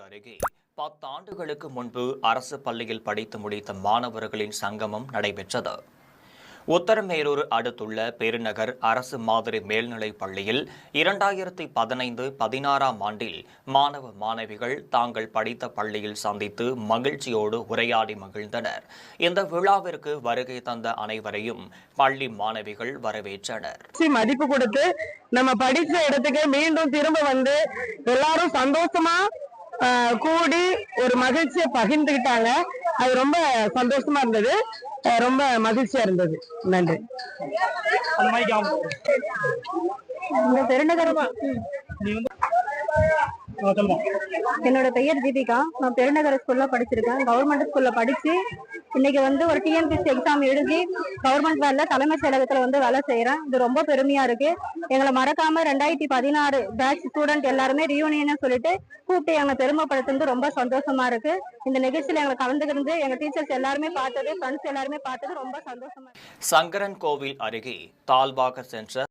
அருகே 10 ஆண்டுகளுக்கு முன்பு அரசு பள்ளியில் படித்து முடித்த மாணவர்களின் சங்கமம் நடைபெற்றது. உத்தரமேரூர் அடுத்துள்ள பெருநகர் அரசு மாதிரி மேல்நிலைப் பள்ளியில் 2015-16ஆம் ஆண்டில் மாணவ மாணவிகள் தாங்கள் படித்த பள்ளியில் சந்தித்து மகிழ்ச்சியோடு உரையாடி மகிழ்ந்தனர். இந்த விழாவிற்கு வருகை தந்த அனைவரையும் பள்ளி மாணவிகள் வரவேற்றனர். மதிப்பு கொடுத்து நம்ம படிச்ச இடத்துக்கு மீண்டும் திரும்ப வந்து எல்லாரும் சந்தோஷமா கூடி ஒரு மகிழ்ச்சியை பகிர்ந்துகிட்டாங்க. அது ரொம்ப சந்தோஷமா இருந்தது, ரொம்ப மகிழ்ச்சியா இருந்தது. நன்றி. என்னோட பெயர் தீபிகா. நான் பெருநகர ஸ்கூல்ல படிச்சிருக்கேன். கவர்மெண்ட் ஸ்கூல்ல படிச்சு இன்னைக்கு வந்து ஒரு டிஎன்பிஎஸ்சி எக்ஸாம் எழுதி கவர்மெண்ட் வேலை தலைமைச் செயலகத்துல வந்து வேலை செய்யறேன். இது ரொம்ப பெருமையா இருக்கு. எங்களை மறக்காம 2016 பேட்ச் ஸ்டூடெண்ட் எல்லாருமே ரியூனியன் சொல்லிட்டு கூப்பிட்டு எங்களை பெருமைப்படுத்துறது ரொம்ப சந்தோஷமா இருக்கு. இந்த நிகழ்ச்சியில எங்களை கலந்துக்கிறது எங்க டீச்சர்ஸ் எல்லாருமே பார்த்தது, ஃப்ரெண்ட்ஸ் எல்லாருமே பார்த்தது ரொம்ப சந்தோஷமா இருக்கு. சங்கரன் கோவில் அருகே தாழ்வாக சென்ற